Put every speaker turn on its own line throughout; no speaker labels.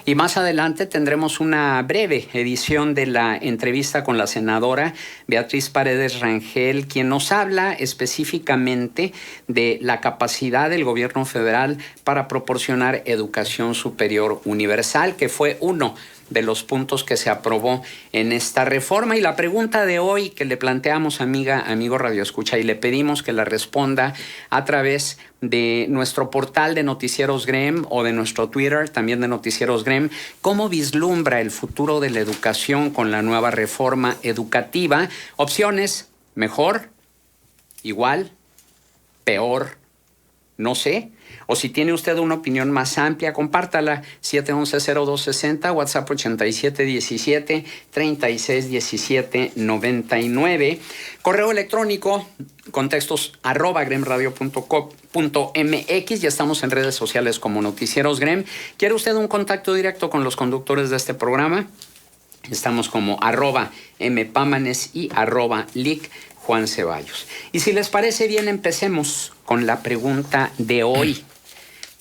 Y más adelante tendremos una breve edición de la entrevista con la senadora Beatriz Paredes Rangel, quien nos habla específicamente de la capacidad del gobierno federal para proporcionar educación superior universal, que fue uno de los puntos que se aprobó en esta reforma. Y la pregunta de hoy que le planteamos, amigo Radio Escucha, y le pedimos que la responda a través de nuestro portal de Noticieros GREM o de nuestro Twitter, también de Noticieros GREM, ¿cómo vislumbra el futuro de la educación con la nueva reforma educativa? Opciones: mejor, igual, peor, no sé. O si tiene usted una opinión más amplia, compártala. 711-0260, WhatsApp 8717-3617-99. Correo electrónico, contextos @gremradio.com.mx. Ya estamos en redes sociales como Noticieros GREM. ¿Quiere usted un contacto directo con los conductores de este programa? Estamos como @mpámanes y @lic Juan Ceballos. Y si les parece bien, empecemos con la pregunta de hoy.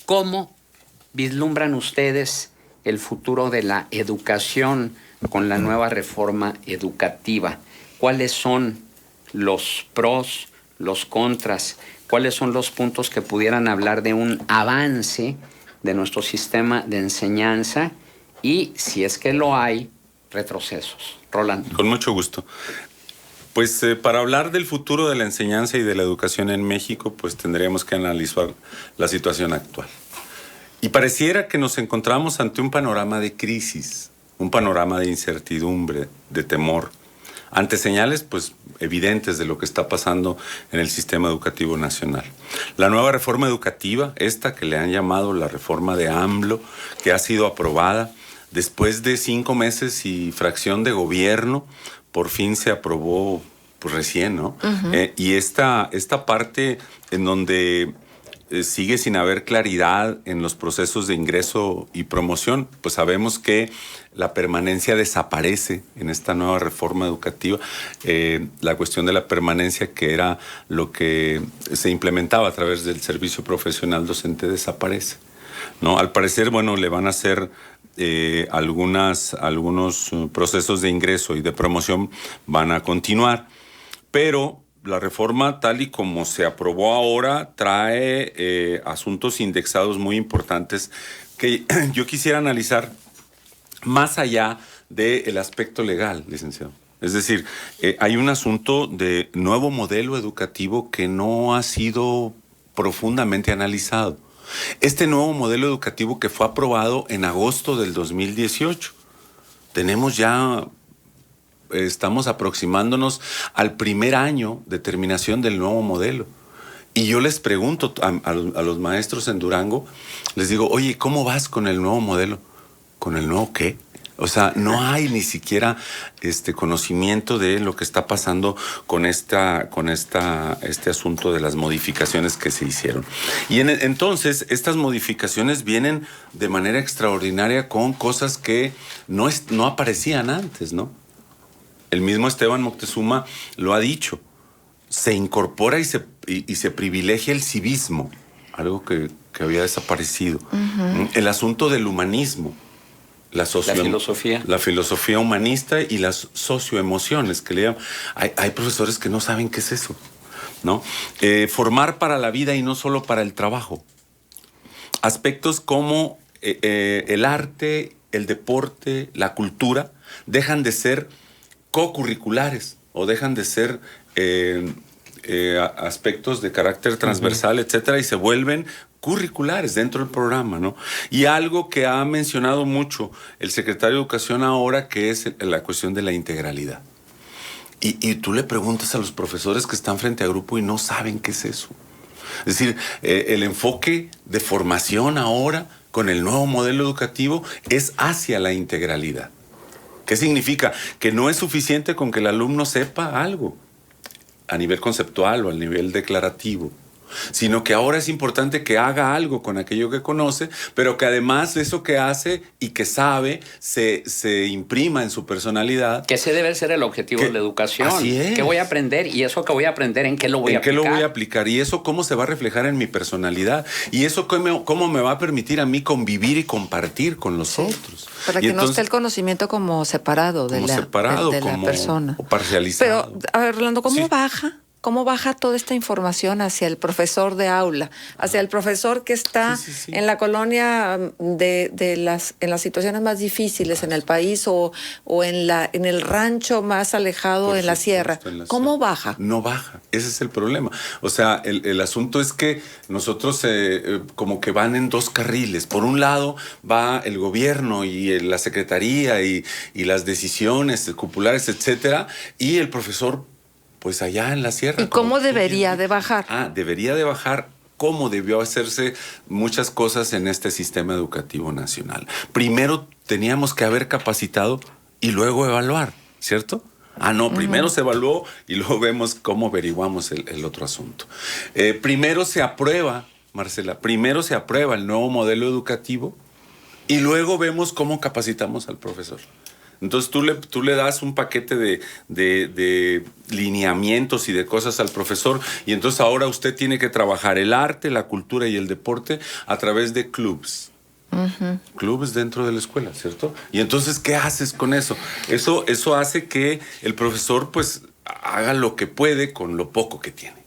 ¿Cómo vislumbran ustedes el futuro de la educación con la nueva reforma educativa? ¿Cuáles son los pros, los contras? ¿Cuáles son los puntos que pudieran hablar de un avance de nuestro sistema de enseñanza? Y si es que lo hay, retrocesos. Rolando.
Con mucho gusto. Pues para hablar del futuro de la enseñanza y de la educación en México, pues tendríamos que analizar la situación actual. Y pareciera que nos encontramos ante un panorama de crisis, un panorama de incertidumbre, de temor, ante señales pues evidentes de lo que está pasando en el sistema educativo nacional. La nueva reforma educativa, esta que le han llamado la reforma de AMLO, que ha sido aprobada después de 5 meses y fracción de gobierno, por fin se aprobó pues recién, ¿no? Y esta parte en donde sigue sin haber claridad en los procesos de ingreso y promoción, pues sabemos que la permanencia desaparece en esta nueva reforma educativa. La cuestión de la permanencia, que era lo que se implementaba a través del servicio profesional docente, desaparece, ¿no? Al parecer, bueno, le van a hacer algunos procesos de ingreso y de promoción van a continuar, pero la reforma tal y como se aprobó ahora trae asuntos indexados muy importantes que yo quisiera analizar más allá del aspecto legal, licenciado. Es decir, hay un asunto de nuevo modelo educativo que no ha sido profundamente analizado. Este nuevo modelo educativo que fue aprobado en agosto del 2018. Estamos aproximándonos al primer año de terminación del nuevo modelo. Y yo les pregunto a los maestros en Durango, les digo, oye, ¿cómo vas con el nuevo modelo? ¿Con el nuevo qué? O sea, no hay ni siquiera conocimiento de lo que está pasando con este asunto de las modificaciones que se hicieron. Y entonces, estas modificaciones vienen de manera extraordinaria con cosas que no aparecían antes, ¿no? El mismo Esteban Moctezuma lo ha dicho. Se incorpora y se privilegia el civismo, algo que había desaparecido. El asunto del humanismo. La filosofía humanista y las socioemociones, que le llaman. Hay profesores que no saben qué es eso, ¿no? Formar para la vida y no solo para el trabajo. Aspectos como el arte, el deporte, la cultura, dejan de ser co-curriculares o dejan de ser aspectos de carácter transversal, etcétera, y se vuelven curriculares dentro del programa, ¿no? Y algo que ha mencionado mucho el secretario de Educación ahora, que es la cuestión de la integralidad. Y tú le preguntas a los profesores que están frente a grupo y no saben qué es eso. Es decir, el enfoque de formación ahora con el nuevo modelo educativo es hacia la integralidad. ¿Qué significa? Que no es suficiente con que el alumno sepa algo a nivel conceptual o a nivel declarativo. sino que ahora es importante que haga algo con aquello que conoce, pero que además de eso que hace y que sabe se imprima en su personalidad.
Que ese debe ser el objetivo de la educación.
Así es.
¿Qué voy a aprender? Y eso que voy a aprender, ¿en qué lo voy a aplicar?
¿En qué lo voy a aplicar? Y eso cómo se va a reflejar en mi personalidad. Y eso cómo me va a permitir a mí convivir y compartir con los otros.
Para que no esté el conocimiento como separado de la persona.
O parcializado.
Pero, a ver, Rolando, ¿Cómo baja toda esta información hacia el profesor de aula, hacia el profesor que está en la colonia en las situaciones más difíciles en el país o en el rancho más alejado en la sierra? ¿Cómo baja?
No baja, ese es el problema. O sea, el asunto es que nosotros como que van en dos carriles. Por un lado va el gobierno y la secretaría y las decisiones cupulares, etcétera, y el profesor pues allá en la sierra.
¿Y cómo debería de bajar?
Debería de bajar cómo debió hacerse muchas cosas en este sistema educativo nacional. Primero teníamos que haber capacitado y luego evaluar, ¿cierto? Primero se evaluó y luego vemos cómo averiguamos el otro asunto. Primero se aprueba, Marcela, el nuevo modelo educativo y luego vemos cómo capacitamos al profesor. Entonces tú le das un paquete de lineamientos y de cosas al profesor y entonces ahora usted tiene que trabajar el arte, la cultura y el deporte a través de clubs. Clubes dentro de la escuela, ¿cierto? Y entonces, ¿qué haces con eso? Eso hace que el profesor pues haga lo que puede con lo poco que tiene.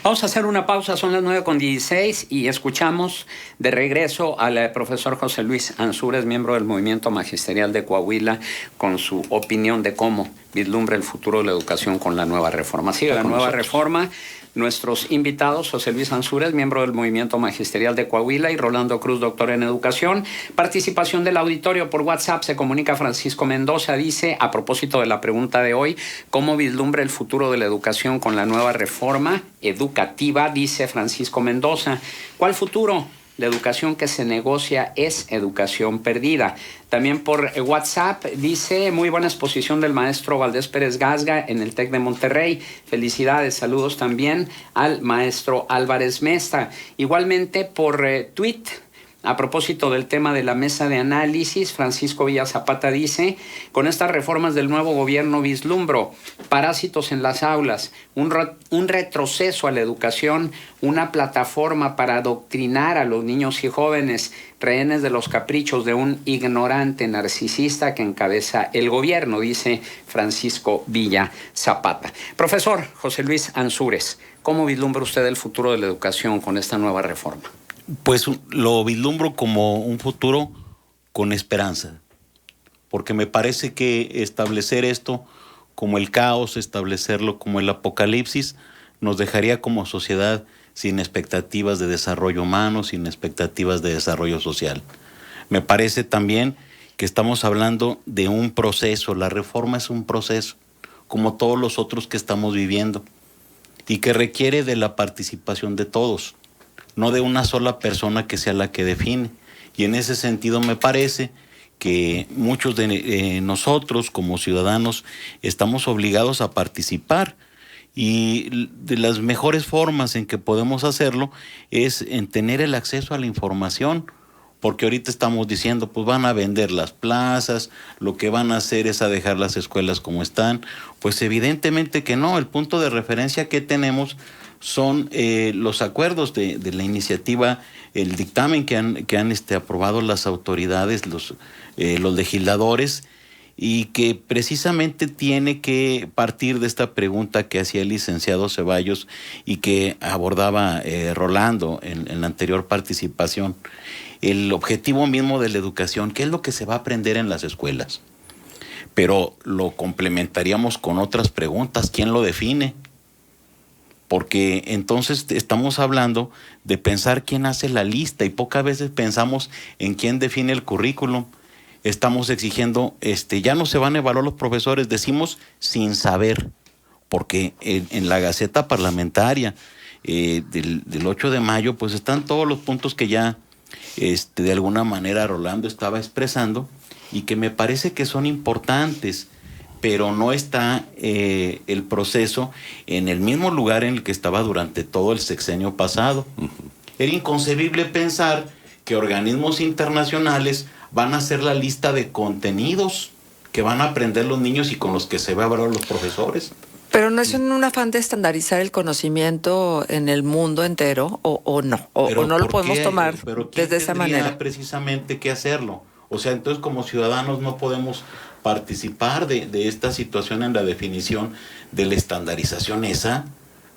Vamos a hacer una pausa, son las 9:16 y escuchamos de regreso al profesor José Luis Ansúrez, miembro del Movimiento Magisterial de Coahuila, con su opinión de cómo vislumbra el futuro de la educación con la nueva reforma. Sigue la nueva reforma. Nuestros invitados, José Luis Ansúrez, miembro del Movimiento Magisterial de Coahuila, y Rolando Cruz, doctor en Educación. Participación del auditorio por WhatsApp, se comunica Francisco Mendoza, dice, a propósito de la pregunta de hoy, ¿cómo vislumbra el futuro de la educación con la nueva reforma educativa? Dice Francisco Mendoza, ¿cuál futuro? La educación que se negocia es educación perdida. También por WhatsApp dice, muy buena exposición del maestro Valdés Pérez Gasga en el TEC de Monterrey. Felicidades, saludos también al maestro Álvarez Mesta. Igualmente por tweet, a propósito del tema de la mesa de análisis, Francisco Villa Zapata dice, con estas reformas del nuevo gobierno vislumbro parásitos en las aulas, un retroceso a la educación, una plataforma para adoctrinar a los niños y jóvenes, rehenes de los caprichos de un ignorante narcisista que encabeza el gobierno, dice Francisco Villa Zapata. Profesor José Luis Ansúrez, ¿cómo vislumbra usted el futuro de la educación con esta nueva reforma?
Pues lo vislumbro como un futuro con esperanza, porque me parece que establecer esto como el caos, establecerlo como el apocalipsis, nos dejaría como sociedad sin expectativas de desarrollo humano, sin expectativas de desarrollo social. Me parece también que estamos hablando de un proceso, la reforma es un proceso, como todos los otros que estamos viviendo, y que requiere de la participación de todos, no de una sola persona que sea la que define. Y en ese sentido me parece que muchos de nosotros como ciudadanos estamos obligados a participar, y de las mejores formas en que podemos hacerlo es en tener el acceso a la información, porque ahorita estamos diciendo, pues van a vender las plazas, lo que van a hacer es a dejar las escuelas como están. Pues evidentemente que no, el punto de referencia que tenemos son los acuerdos de la iniciativa, el dictamen que han aprobado las autoridades, los legisladores, y que precisamente tiene que partir de esta pregunta que hacía el licenciado Ceballos y que abordaba Rolando en la anterior participación. El objetivo mismo de la educación, ¿qué es lo que se va a aprender en las escuelas? Pero lo complementaríamos con otras preguntas, ¿quién lo define? Porque entonces estamos hablando de pensar quién hace la lista y pocas veces pensamos en quién define el currículum. Estamos exigiendo, ya no se van a evaluar los profesores, decimos sin saber, porque en la Gaceta Parlamentaria del 8 de mayo, pues están todos los puntos que ya de alguna manera Rolando estaba expresando y que me parece que son importantes. pero no está el proceso en el mismo lugar en el que estaba durante todo el sexenio pasado. Era inconcebible pensar que organismos internacionales van a hacer la lista de contenidos que van a aprender los niños y con los que se va a evaluar los profesores.
Pero no es un afán de estandarizar el conocimiento en el mundo entero, o no, o no lo podemos tomar desde esa manera.
Precisamente que hacerlo. O sea, entonces como ciudadanos no podemos participar de esta situación en la definición de la estandarización esa.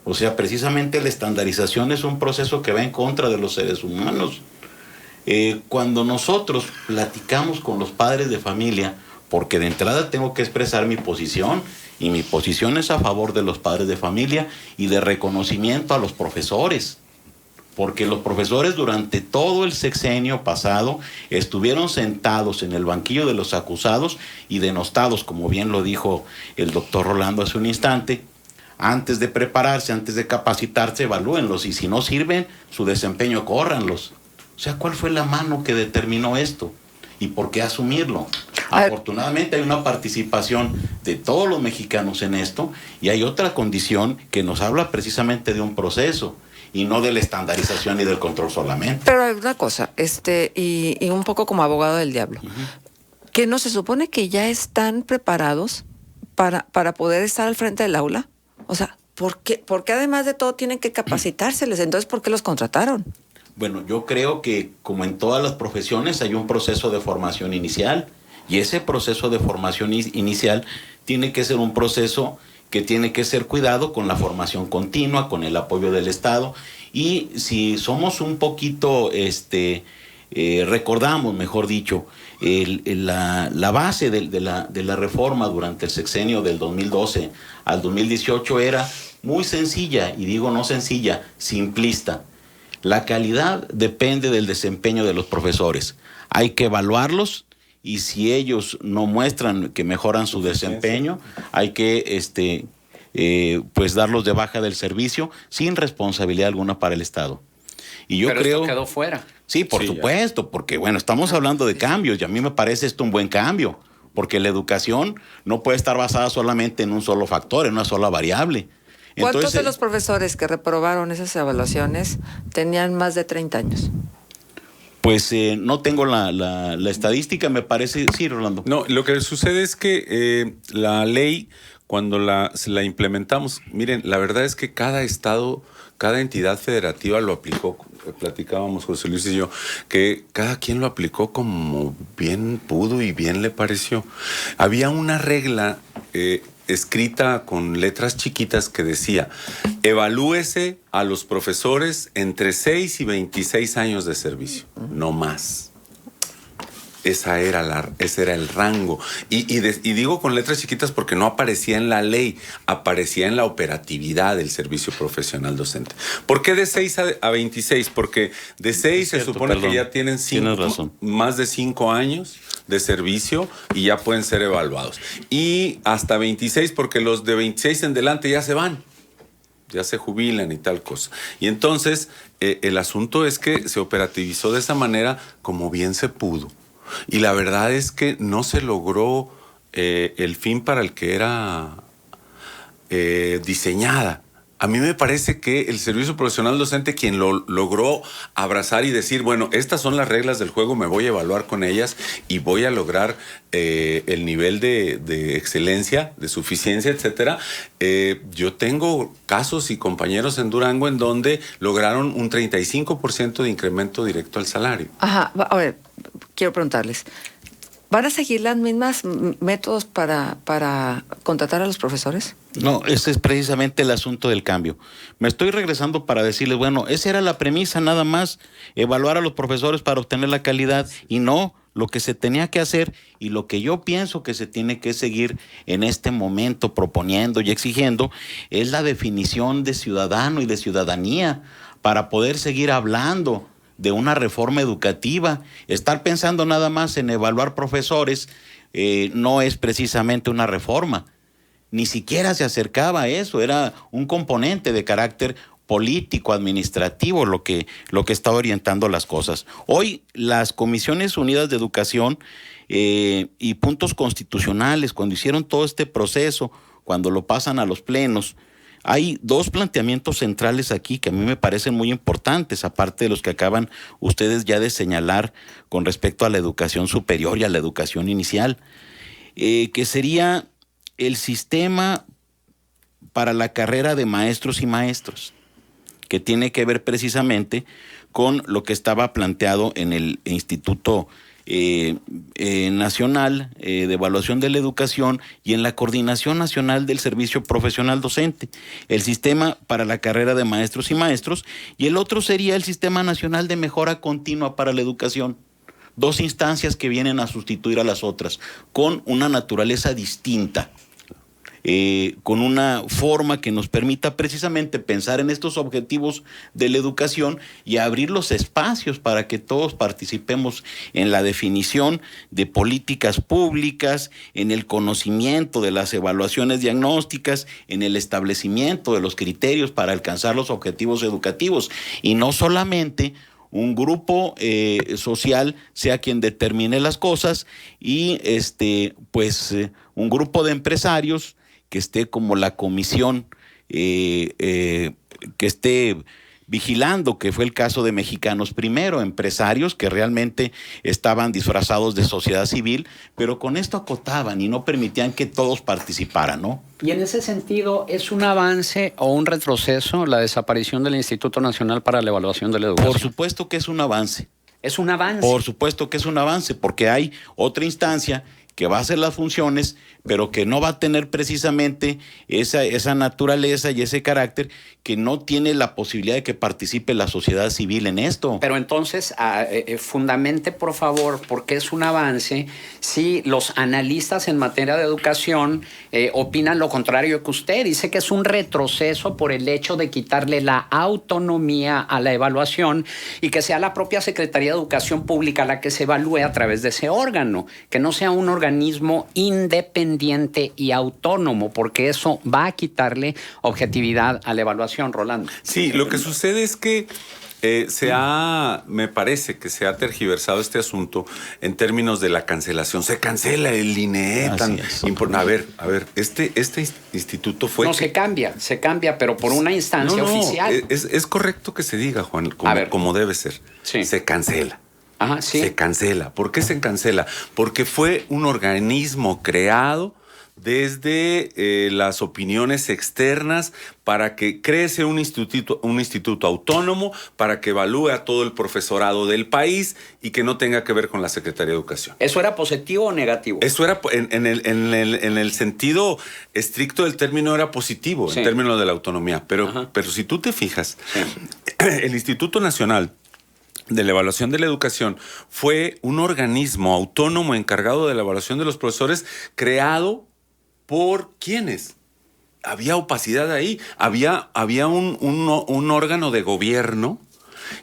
O sea, precisamente la estandarización es un proceso que va en contra de los seres humanos. Cuando nosotros platicamos con los padres de familia, porque de entrada tengo que expresar mi posición, y mi posición es a favor de los padres de familia y de reconocimiento a los profesores, porque los profesores durante todo el sexenio pasado estuvieron sentados en el banquillo de los acusados y denostados, como bien lo dijo el doctor Rolando hace un instante. Antes de prepararse, antes de capacitarse, evalúenlos, y si no sirven su desempeño, córranlos. O sea, ¿cuál fue la mano que determinó esto? ¿Y por qué asumirlo? Afortunadamente hay una participación de todos los mexicanos en esto, y hay otra condición que nos habla precisamente de un proceso y no de la estandarización y del control solamente.
Pero hay una cosa, y un poco como abogado del diablo, que no se supone que ya están preparados para poder estar al frente del aula. O sea, ¿por qué además de todo tienen que capacitárseles? Entonces, ¿por qué los contrataron?
Bueno, yo creo que como en todas las profesiones hay un proceso de formación inicial, y ese proceso de formación inicial tiene que ser un proceso que tiene que ser cuidado con la formación continua, con el apoyo del Estado. Y si somos un poquito, recordamos, mejor dicho, la base de la reforma durante el sexenio del 2012 al 2018 era muy sencilla, y digo no sencilla, simplista. La calidad depende del desempeño de los profesores. Hay que evaluarlos, y si ellos no muestran que mejoran su desempeño, hay que pues darlos de baja del servicio sin responsabilidad alguna para el Estado. Y yo
Pero
creo
esto quedó fuera.
Sí, por supuesto, porque bueno, estamos hablando de cambios, y a mí me parece esto un buen cambio, porque la educación no puede estar basada solamente en un solo factor, en una sola variable.
¿Cuántos de los profesores que reprobaron esas evaluaciones tenían más de 30 años?
Pues no tengo la estadística, me parece. Sí, Rolando.
No, lo que sucede es que la ley, cuando la implementamos, miren, la verdad es que cada estado, cada entidad federativa lo aplicó. Platicábamos José Luis y yo, que cada quien lo aplicó como bien pudo y bien le pareció. Había una regla escrita con letras chiquitas que decía: evalúese a los profesores entre 6 y 26 años de servicio, no más. Ese era el rango. Y digo con letras chiquitas porque no aparecía en la ley, aparecía en la operatividad del servicio profesional docente. ¿Por qué de 6 a 26? Porque de 6 se supone que ya tienen más de 5 años de servicio y ya pueden ser evaluados. Y hasta 26 porque los de 26 en delante ya se van, ya se jubilan y tal cosa. Y entonces el asunto es que se operativizó de esa manera como bien se pudo. Y la verdad es que no se logró el fin para el que era diseñada. A mí me parece que el servicio profesional docente, quien lo logró abrazar y decir, bueno, estas son las reglas del juego, me voy a evaluar con ellas y voy a lograr el nivel de excelencia, de suficiencia, etcétera. Yo tengo casos y compañeros en Durango en donde lograron un 35% de incremento directo al salario.
Ajá, a ver, quiero preguntarles, ¿van a seguir las mismas métodos para contratar a los profesores?
No, ese es precisamente el asunto del cambio. Me estoy regresando para decirles, bueno, esa era la premisa nada más, evaluar a los profesores para obtener la calidad, y no lo que se tenía que hacer, y lo que yo pienso que se tiene que seguir en este momento proponiendo y exigiendo, es la definición de ciudadano y de ciudadanía para poder seguir hablando de una reforma educativa. Estar pensando nada más en evaluar profesores no es precisamente una reforma. Ni siquiera se acercaba a eso, era un componente de carácter político, administrativo, lo que está orientando las cosas. Hoy las Comisiones Unidas de Educación y puntos constitucionales, cuando hicieron todo este proceso, cuando lo pasan a los plenos, hay dos planteamientos centrales aquí que a mí me parecen muy importantes, aparte de los que acaban ustedes ya de señalar con respecto a la educación superior y a la educación inicial, que sería el sistema para la carrera de maestros y maestros, que tiene que ver precisamente con lo que estaba planteado en el Instituto Nacional de Evaluación de la Educación y en la Coordinación Nacional del Servicio Profesional Docente, el sistema para la carrera de maestros y maestros, y el otro sería el Sistema Nacional de Mejora Continua para la Educación. Dos instancias que vienen a sustituir a las otras, con una naturaleza distinta, con una forma que nos permita precisamente pensar en estos objetivos de la educación y abrir los espacios para que todos participemos en la definición de políticas públicas, en el conocimiento de las evaluaciones diagnósticas, en el establecimiento de los criterios para alcanzar los objetivos educativos, y no solamente un grupo social sea quien determine las cosas y un grupo de empresarios que esté como la comisión que esté vigilando, que fue el caso de Mexicanos Primero, empresarios que realmente estaban disfrazados de sociedad civil, pero con esto acotaban y no permitían que todos participaran, ¿no?
Y en ese sentido, ¿es un avance o un retroceso la desaparición del Instituto Nacional para la Evaluación de la Educación?
Por supuesto que es un avance.
¿Es un avance?
Por supuesto que es un avance, porque hay otra instancia que va a hacer las funciones, pero que no va a tener precisamente esa naturaleza y ese carácter, que no tiene la posibilidad de que participe la sociedad civil en esto.
Pero entonces, fundamente, por favor, porque es un avance si los analistas en materia de educación opinan lo contrario que usted. Dice que es un retroceso por el hecho de quitarle la autonomía a la evaluación y que sea la propia Secretaría de Educación Pública la que se evalúe a través de ese órgano, que no sea un organismo independiente y autónomo, porque eso va a quitarle objetividad a la evaluación, Rolando.
Sí, lo que sucede es que me parece que se ha tergiversado este asunto en términos de la cancelación. Se cancela el INEE tan importante. A ver, este instituto fue...
No, se cambia, pero por una instancia oficial.
Es correcto que se diga, Juan, como debe ser.
Sí.
Se cancela.
Ajá, sí.
Se cancela. ¿Por qué se cancela? Porque fue un organismo creado desde las opiniones externas para que crece un instituto autónomo, para que evalúe a todo el profesorado del país y que no tenga que ver con la Secretaría de Educación.
¿Eso era positivo o negativo?
Eso era, en el sentido estricto del término, era positivo,
sí,
en términos de la autonomía. Pero si tú te fijas, sí, el Instituto Nacional de la Evaluación de la Educación fue un organismo autónomo encargado de la evaluación de los profesores, creado por ¿quiénes? Había opacidad ahí. Había un órgano de gobierno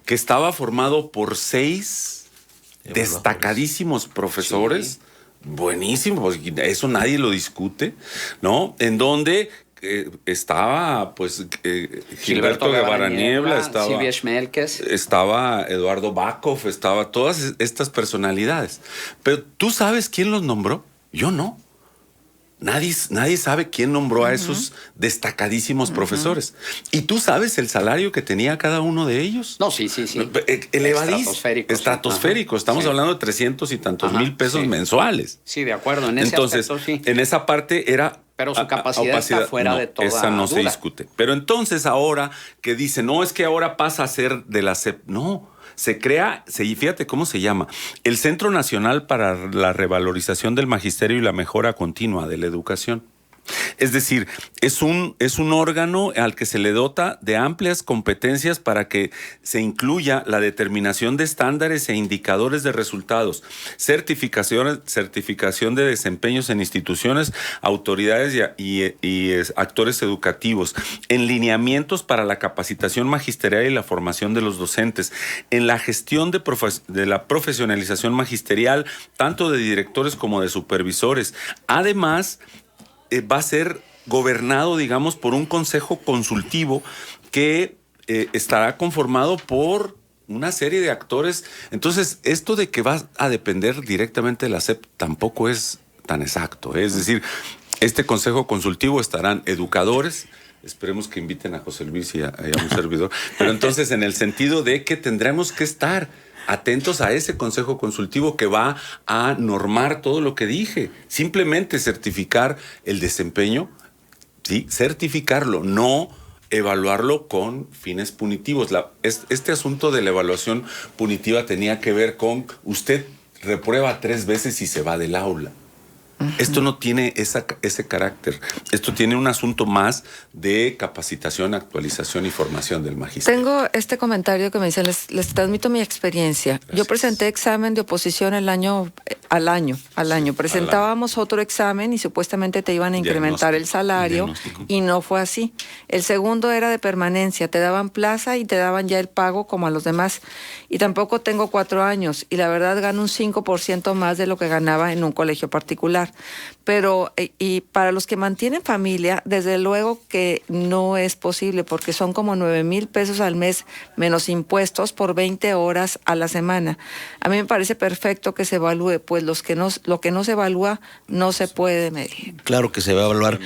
que estaba formado por 6 destacadísimos profesores, sí, buenísimos, eso nadie lo discute, ¿no? En donde estaba Gilberto Guevara Niebla, estaba
Silvia Schmelkes,
estaba Eduardo Bakov, estaba todas estas personalidades. Pero ¿tú sabes quién los nombró? Yo no. Nadie sabe quién nombró a esos destacadísimos profesores. ¿Y tú sabes el salario que tenía cada uno de ellos?
No, sí.
Elevadísimo. Estratosférico. Estamos hablando de 300 y tantos mil pesos mensuales.
Sí, de acuerdo. En ese aspecto, sí.
En esa parte era...
Pero su capacidad está fuera de toda
esa no
duda.
Se discute. Pero entonces ahora que dice, no, es que ahora pasa a ser de la SEP. No, se crea, fíjate cómo se llama, el Centro Nacional para la Revalorización del Magisterio y la Mejora Continua de la Educación. Es decir, es un órgano al que se le dota de amplias competencias para que se incluya la determinación de estándares e indicadores de resultados, certificación de desempeños en instituciones, autoridades y actores educativos, en lineamientos para la capacitación magisterial y la formación de los docentes, en la gestión de la profesionalización magisterial, tanto de directores como de supervisores. Además, va a ser gobernado, digamos, por un consejo consultivo que estará conformado por una serie de actores. Entonces, esto de que va a depender directamente de la SEP tampoco es tan exacto. Es decir, este consejo consultivo estarán educadores. Esperemos que inviten a José Luis y a un servidor. Pero entonces, en el sentido de que tendremos que estar atentos a ese consejo consultivo que va a normar todo lo que dije. Simplemente certificar el desempeño, sí, certificarlo, no evaluarlo con fines punitivos. Este asunto de la evaluación punitiva tenía que ver con usted reprueba 3 veces y se va del aula. Esto no tiene ese carácter. Esto tiene un asunto más de capacitación, actualización y formación del magistrado.
Tengo este comentario que me dicen, les transmito mi experiencia.
Gracias.
Yo presenté examen de oposición al año. Presentábamos otro examen y supuestamente te iban a incrementar el salario y no fue así. El segundo era de permanencia, te daban plaza y te daban ya el pago como a los demás. Y tampoco tengo 4 años y la verdad gano un 5% más de lo que ganaba en un colegio particular. Pero, y para los que mantienen familia, desde luego que no es posible porque son como 9,000 pesos al mes menos impuestos por 20 horas a la semana. A mí me parece perfecto que se evalúe, pues lo que no se evalúa no se puede medir.
Claro que se va a evaluar,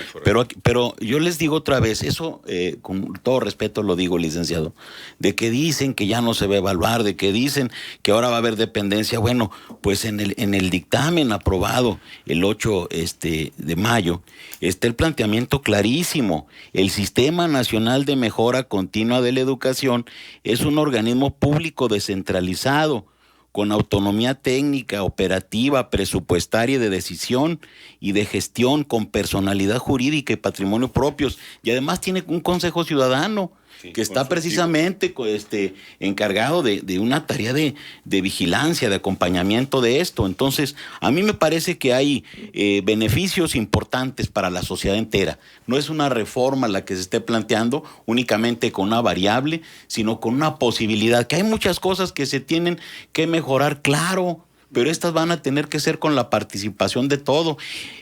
pero yo les digo otra vez, eso con todo respeto lo digo, licenciado, de que dicen que ya no se va a evaluar, de que dicen que ahora va a haber dependencia. Bueno, pues en el dictamen aprobado el 8 de mayo está el planteamiento clarísimo. El Sistema Nacional de Mejora Continua de la Educación es un organismo público descentralizado, con autonomía técnica, operativa, presupuestaria y de decisión y de gestión, con personalidad jurídica y patrimonio propios. Y además tiene un consejo ciudadano que está precisamente encargado de una tarea de vigilancia, de acompañamiento de esto. Entonces, a mí me parece que hay beneficios importantes para la sociedad entera. No es una reforma la que se esté planteando únicamente con una variable, sino con una posibilidad, que hay muchas cosas que se tienen que mejorar, claro, pero estas van a tener que ser con la participación de todo.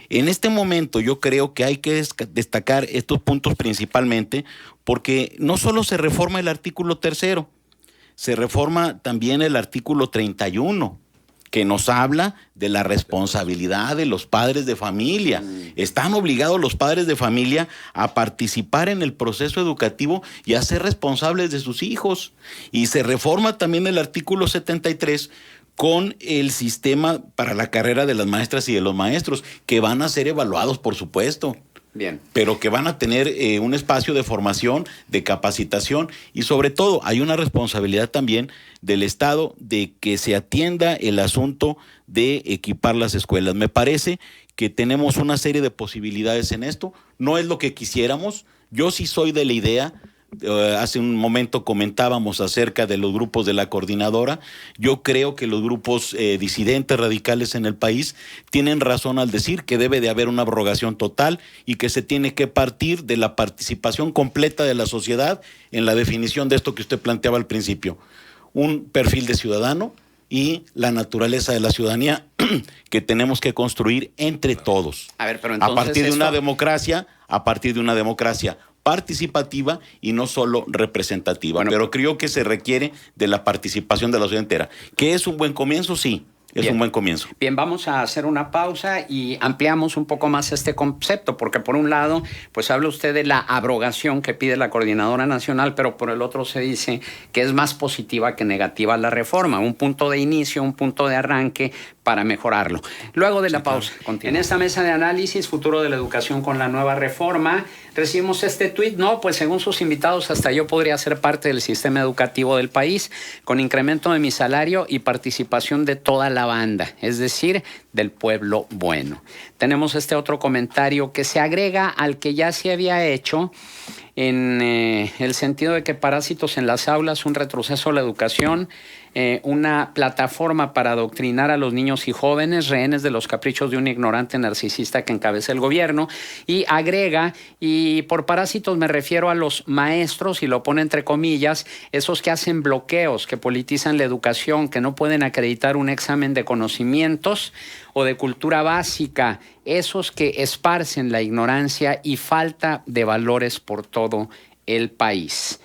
En este momento yo creo que hay que destacar estos puntos principalmente porque no solo se reforma el artículo 3, se reforma también el artículo 31, que nos habla de la responsabilidad de los padres de familia. Están obligados los padres de familia a participar en el proceso educativo y a ser responsables de sus hijos. Y se reforma también el artículo 73 con el sistema para la carrera de las maestras y de los maestros, que van a ser evaluados, por supuesto.
Bien.
Pero que van a tener un espacio de formación, de capacitación y sobre todo hay una responsabilidad también del Estado de que se atienda el asunto de equipar las escuelas. Me parece que tenemos una serie de posibilidades en esto. No es lo que quisiéramos. Yo sí soy de la idea. Hace un momento comentábamos acerca de los grupos de la coordinadora. Yo creo que los grupos disidentes radicales en el país tienen razón al decir que debe de haber una abrogación total y que se tiene que partir de la participación completa de la sociedad en la definición de esto que usted planteaba al principio. Un perfil de ciudadano y la naturaleza de la ciudadanía que tenemos que construir entre todos.
A ver, pero entonces
a partir de una democracia participativa y no solo representativa. Bueno, pero creo que se requiere de la participación de la sociedad entera. ¿Que es un buen comienzo? Sí. Es un buen comienzo.
Bien, vamos a hacer una pausa y ampliamos un poco más este concepto, porque por un lado, pues habla usted de la abrogación que pide la Coordinadora Nacional, pero por el otro se dice que es más positiva que negativa la reforma, un punto de inicio, un punto de arranque para mejorarlo. Luego de la pausa, en esta mesa de análisis, futuro de la educación con la nueva reforma, recibimos este tuit, no, pues según sus invitados hasta yo podría ser parte del sistema educativo del país con incremento de mi salario y participación de toda la banda, es decir, del pueblo bueno. Tenemos este otro comentario que se agrega al que ya se había hecho en el sentido de que parásitos en las aulas, un retroceso a la educación, una plataforma para adoctrinar a los niños y jóvenes, rehenes de los caprichos de un ignorante narcisista que encabeza el gobierno, y agrega, y por parásitos me refiero a los maestros, y lo pone entre comillas, esos que hacen bloqueos, que politizan la educación, que no pueden acreditar un examen de conocimientos o de cultura básica, esos que esparcen la ignorancia y falta de valores por todo el país.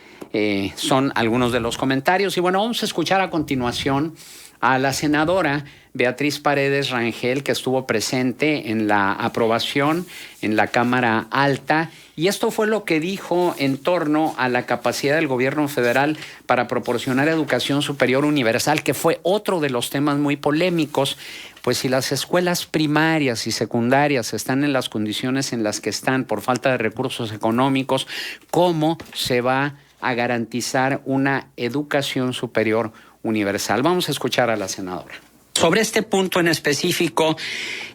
son algunos de los comentarios. Y bueno, vamos a escuchar a continuación a la senadora Beatriz Paredes Rangel, que estuvo presente en la aprobación en la Cámara Alta. Y esto fue lo que dijo en torno a la capacidad del gobierno federal para proporcionar educación superior universal, que fue otro de los temas muy polémicos. Pues si las escuelas primarias y secundarias están en las condiciones en las que están por falta de recursos económicos, ¿cómo se va a garantizar una educación superior universal? Vamos a escuchar a la senadora. Sobre este punto en específico,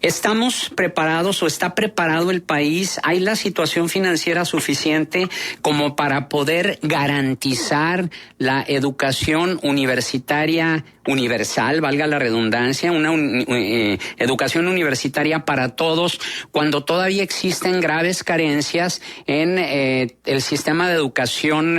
¿estamos preparados o está preparado el país? ¿Hay la situación financiera suficiente como para poder garantizar la educación universitaria universal, valga la redundancia, una educación universitaria para todos, cuando todavía existen graves carencias en el sistema de educación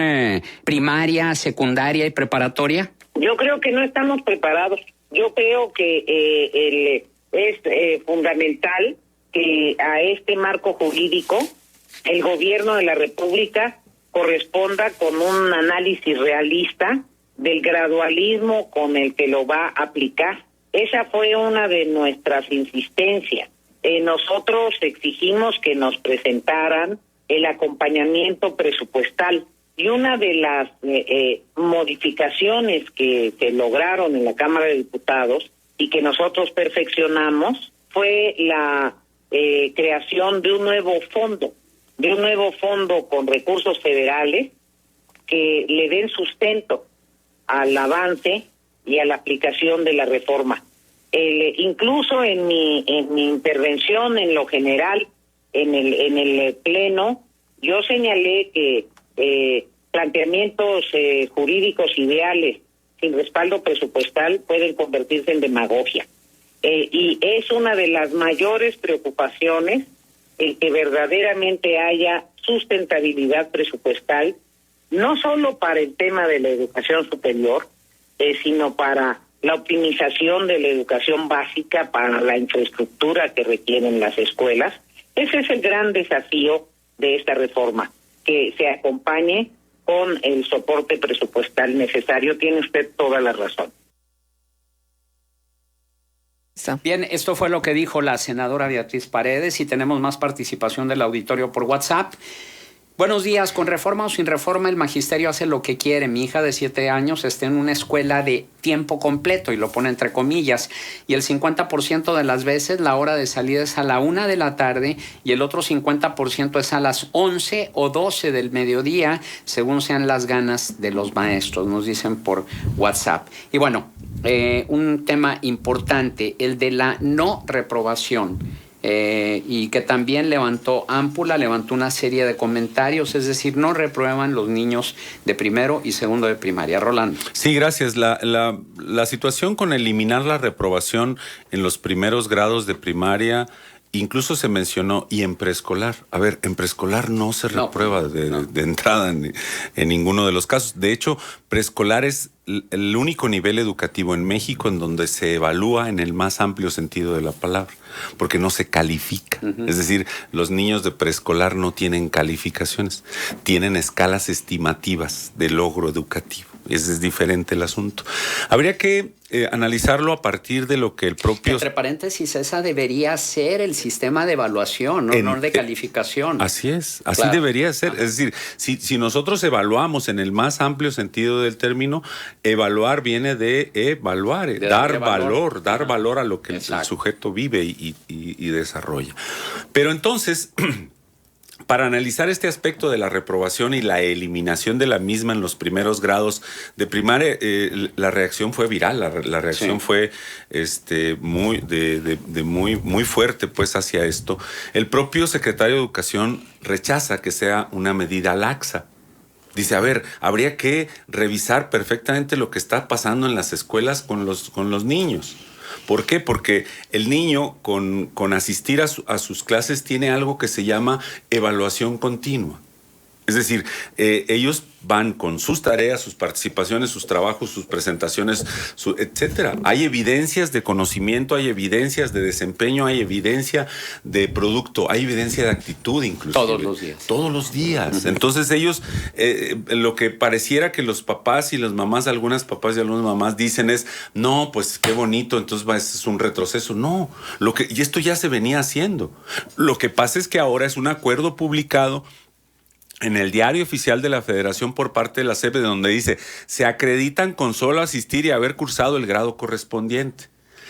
primaria, secundaria y preparatoria?
Yo creo que no estamos preparados. Yo creo que es fundamental que a este marco jurídico el gobierno de la República corresponda con un análisis realista del gradualismo con el que lo va a aplicar. Esa fue una de nuestras insistencias. Nosotros exigimos que nos presentaran el acompañamiento presupuestal. Y una de las modificaciones que se lograron en la Cámara de Diputados y que nosotros perfeccionamos fue la creación de un nuevo fondo con recursos federales que le den sustento al avance y a la aplicación de la reforma. Incluso en mi intervención en lo general, en el Pleno, yo señalé que planteamientos jurídicos ideales sin respaldo presupuestal pueden convertirse en demagogia. Y es una de las mayores preocupaciones el que verdaderamente haya sustentabilidad presupuestal, no solo para el tema de la educación superior, sino para la optimización de la educación básica, para la infraestructura que requieren las escuelas. Ese es el gran desafío de esta reforma, que se acompañe con el soporte presupuestal necesario. Tiene usted toda la razón.
Bien, esto fue lo que dijo la senadora Beatriz Paredes y tenemos más participación del auditorio por WhatsApp. Buenos días, con reforma o sin reforma el magisterio hace lo que quiere. Mi hija de 7 años está en una escuela de tiempo completo y lo pone entre comillas, y el 50% de las veces la hora de salida es a la 1 de la tarde y el otro 50% es a las 11 o 12 del mediodía, según sean las ganas de los maestros, nos dicen por WhatsApp. Y bueno, un tema importante, el de la no reprobación. Y que también levantó una serie de comentarios, es decir, no reprueban los niños de primero y segundo de primaria. Rolando.
Sí, gracias. La situación con eliminar la reprobación en los primeros grados de primaria, incluso se mencionó, y en preescolar. A ver, en preescolar no se reprueba de entrada en ninguno de los casos. De hecho, preescolar es el único nivel educativo en México en donde se evalúa en el más amplio sentido de la palabra, porque no se califica. Es decir, los niños de preescolar no tienen calificaciones, tienen escalas estimativas de logro educativo. Ese es diferente el asunto. Habría que analizarlo a partir de lo que el propio...
Entre paréntesis, esa debería ser el sistema de evaluación, no de calificación.
Así es, así debería ser. Es decir, si nosotros evaluamos en el más amplio sentido del término, evaluar viene de evaluar, dar valor a lo que el sujeto vive y desarrolla. Pero entonces... Para analizar este aspecto de la reprobación y la eliminación de la misma en los primeros grados de primaria, la reacción fue viral, la reacción fue muy fuerte pues hacia esto. El propio secretario de Educación rechaza que sea una medida laxa. Dice, a ver, habría que revisar perfectamente lo que está pasando en las escuelas con los niños. ¿Por qué? Porque el niño con asistir a sus clases tiene algo que se llama evaluación continua. Es decir, ellos van con sus tareas, sus participaciones, sus trabajos, sus presentaciones, etcétera. Hay evidencias de conocimiento, hay evidencias de desempeño, hay evidencia de producto, hay evidencia de actitud inclusive.
Todos los días.
Todos los días. Entonces ellos, lo que pareciera que los papás y las mamás, algunas papás y algunas mamás dicen es, no, pues qué bonito, entonces es un retroceso. No, y esto ya se venía haciendo. Lo que pasa es que ahora es un acuerdo publicado en el Diario Oficial de la Federación por parte de la SEP, donde dice, se acreditan con solo asistir y haber cursado el grado correspondiente.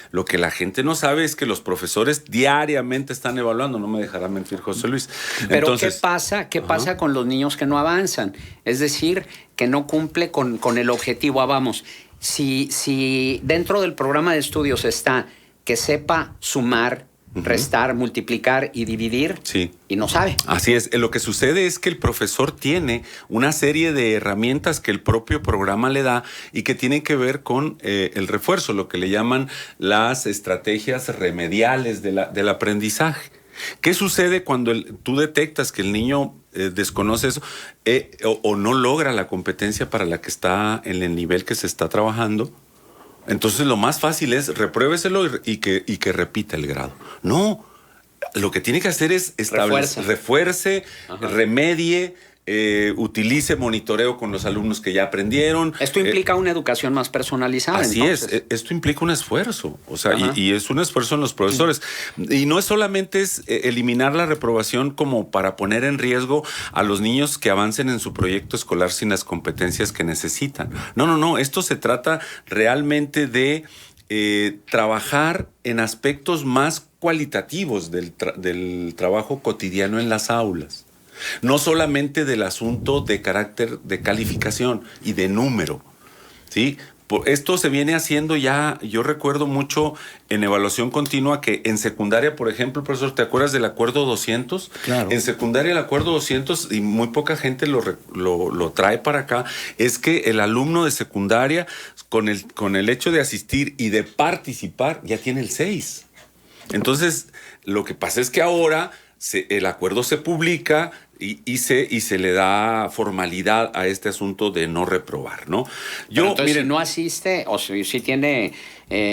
Lo que la gente no sabe es que los profesores diariamente están evaluando, no me dejará mentir José Luis.
Pero
entonces,
¿qué pasa con los niños que no avanzan? Es decir, que no cumple con el objetivo. Vamos, si dentro del programa de estudios está que sepa sumar, restar, multiplicar y dividir,
sí,
y no sabe.
Así es. Lo que sucede es que el profesor tiene una serie de herramientas que el propio programa le da y que tienen que ver con el refuerzo, lo que le llaman las estrategias remediales del aprendizaje. ¿Qué sucede cuando tú detectas que el niño desconoce eso o no logra la competencia para la que está en el nivel que se está trabajando? Entonces lo más fácil es repruébeselo y que repita el grado. No, lo que tiene que hacer es refuerce, remedie, utilice monitoreo con los alumnos que ya aprendieron.
Esto implica una educación más personalizada.
Así
entonces.
es, esto implica un esfuerzo, o sea, y es un esfuerzo en los profesores. Y no es solamente eliminar la reprobación como para poner en riesgo a los niños que avancen en su proyecto escolar sin las competencias que necesitan. No, esto se trata realmente de trabajar en aspectos más cualitativos del trabajo cotidiano en las aulas. No solamente del asunto de carácter de calificación y de número, ¿sí? Esto se viene haciendo ya, yo recuerdo mucho en evaluación continua que en secundaria, por ejemplo, profesor, ¿te acuerdas del acuerdo 200?
Claro.
En secundaria el acuerdo 200, y muy poca gente lo trae para acá, es que el alumno de secundaria, con el hecho de asistir y de participar, ya tiene el 6. Entonces, lo que pasa es que ahora el acuerdo se publica y se le da formalidad a este asunto de no reprobar, ¿no?
Entonces, si no asiste o si tiene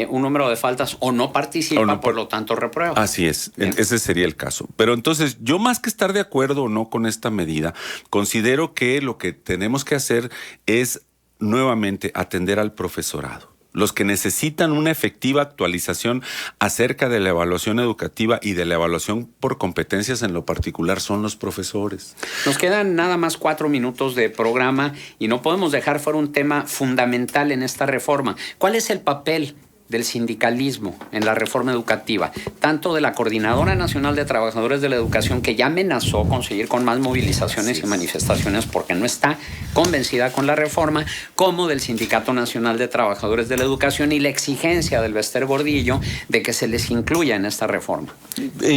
un número de faltas o no participa, por lo tanto reprueba.
Así es, ese sería el caso. Pero entonces, yo más que estar de acuerdo o no con esta medida, considero que lo que tenemos que hacer es nuevamente atender al profesorado. Los que necesitan una efectiva actualización acerca de la evaluación educativa y de la evaluación por competencias en lo particular son los profesores.
Nos quedan nada más 4 minutos de programa y no podemos dejar fuera un tema fundamental en esta reforma. ¿Cuál es el papel del sindicalismo en la reforma educativa, tanto de la Coordinadora Nacional de Trabajadores de la Educación, que ya amenazó con seguir con más movilizaciones y manifestaciones porque no está convencida con la reforma, como del Sindicato Nacional de Trabajadores de la Educación y la exigencia del Bester Gordillo de que se les incluya en esta reforma?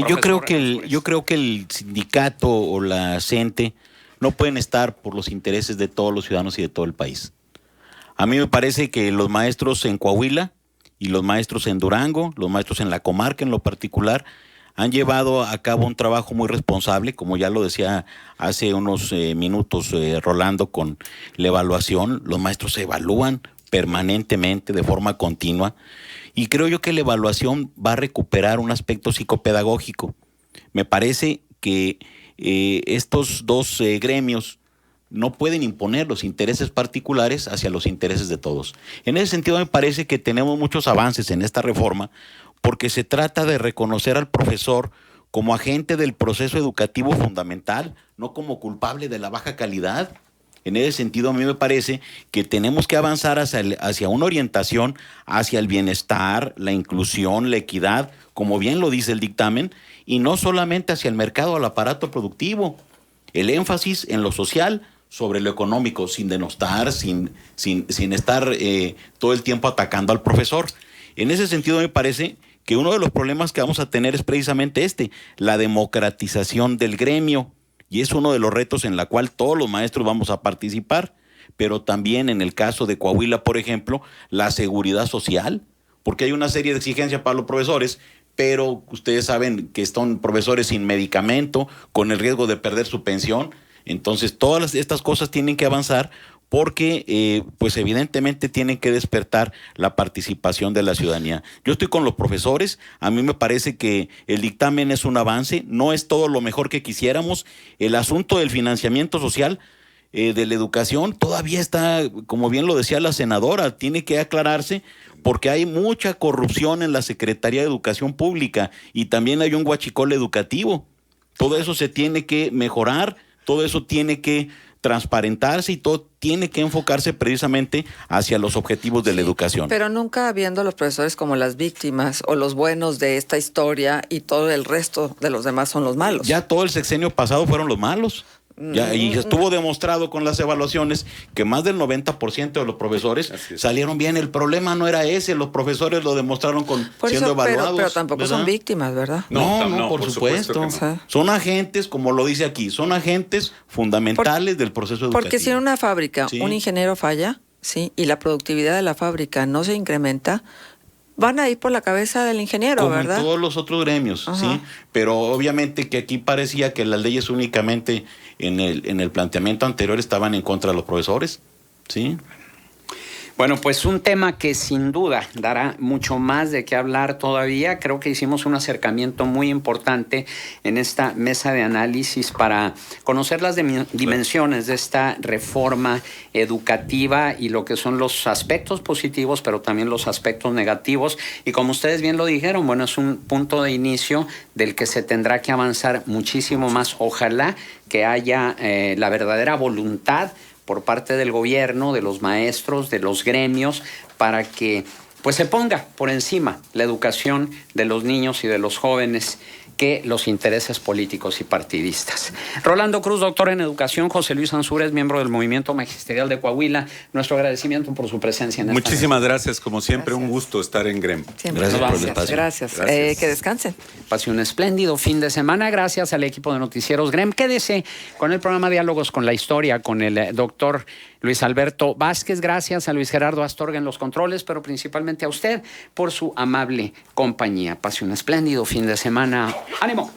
Yo creo que el sindicato o la CENTE no pueden estar por los intereses de todos los ciudadanos y de todo el país. A mí me parece que los maestros en Coahuila y los maestros en Durango, los maestros en la comarca en lo particular, han llevado a cabo un trabajo muy responsable, como ya lo decía hace unos minutos Rolando con la evaluación. Los maestros se evalúan permanentemente, de forma continua, y creo yo que la evaluación va a recuperar un aspecto psicopedagógico. Me parece que estos dos gremios no pueden imponer los intereses particulares hacia los intereses de todos. En ese sentido me parece que tenemos muchos avances en esta reforma porque se trata de reconocer al profesor como agente del proceso educativo fundamental, no como culpable de la baja calidad. En ese sentido a mí me parece que tenemos que avanzar hacia una orientación hacia el bienestar, la inclusión, la equidad, como bien lo dice el dictamen, y no solamente hacia el mercado o el aparato productivo. El énfasis en lo social sobre lo económico, sin denostar, sin estar todo el tiempo atacando al profesor. En ese sentido me parece que uno de los problemas que vamos a tener es precisamente la democratización del gremio, y es uno de los retos en la cual todos los maestros vamos a participar, pero también en el caso de Coahuila, por ejemplo, la seguridad social, porque hay una serie de exigencias para los profesores, pero ustedes saben que son profesores sin medicamento, con el riesgo de perder su pensión. Entonces, todas estas cosas tienen que avanzar porque, pues evidentemente tienen que despertar la participación de la ciudadanía. Yo estoy con los profesores, a mí me parece que el dictamen es un avance, no es todo lo mejor que quisiéramos. El asunto del financiamiento social de la educación todavía está, como bien lo decía la senadora, tiene que aclararse porque hay mucha corrupción en la Secretaría de Educación Pública y también hay un huachicol educativo. Todo eso se tiene que mejorar, todo eso tiene que transparentarse y todo tiene que enfocarse precisamente hacia los objetivos de la educación.
Pero nunca viendo a los profesores como las víctimas o los buenos de esta historia y todo el resto de los demás son los malos.
Ya todo el sexenio pasado fueron los malos. Ya, y estuvo demostrado con las evaluaciones que más del 90% de los profesores salieron bien. El problema no era ese, los profesores lo demostraron siendo evaluados.
Pero tampoco
¿verdad?
Son víctimas, ¿verdad?
No, por supuesto.
Que no.
Son agentes, como lo dice aquí, son agentes fundamentales del proceso educativo.
Porque si en una fábrica
Sí.
un ingeniero falla, sí, y la productividad de la fábrica no se incrementa, van a ir por la cabeza del ingeniero,
como
¿verdad?
en todos los otros gremios,
Ajá.
sí, pero obviamente que aquí parecía que las leyes únicamente en el planteamiento anterior estaban en contra de los profesores, sí.
Bueno, pues un tema que sin duda dará mucho más de qué hablar todavía. Creo que hicimos un acercamiento muy importante en esta mesa de análisis para conocer las dimensiones de esta reforma educativa y lo que son los aspectos positivos, pero también los aspectos negativos. Y como ustedes bien lo dijeron, bueno, es un punto de inicio del que se tendrá que avanzar muchísimo más. Ojalá que haya la verdadera voluntad por parte del gobierno, de los maestros, de los gremios, para que pues se ponga por encima la educación de los niños y de los jóvenes que los intereses políticos y partidistas. Rolando Cruz, doctor en educación, José Luis Ansúrez, miembro del Movimiento Magisterial de Coahuila, nuestro agradecimiento por su presencia en esta
Muchísimas
mesa.
gracias, como siempre, un gusto estar en GREM.
Siempre.
Gracias por el
Gracias.
espacio.
Gracias.
Gracias.
Que descansen.
Pase un espléndido fin de semana. Gracias al equipo de Noticieros GREM. Quédese con el programa Diálogos con la Historia con el doctor Luis Alberto Vázquez. Gracias a Luis Gerardo Astorga en los controles, pero principalmente a usted por su amable compañía. Pase un espléndido fin de semana. ¡Ánimo!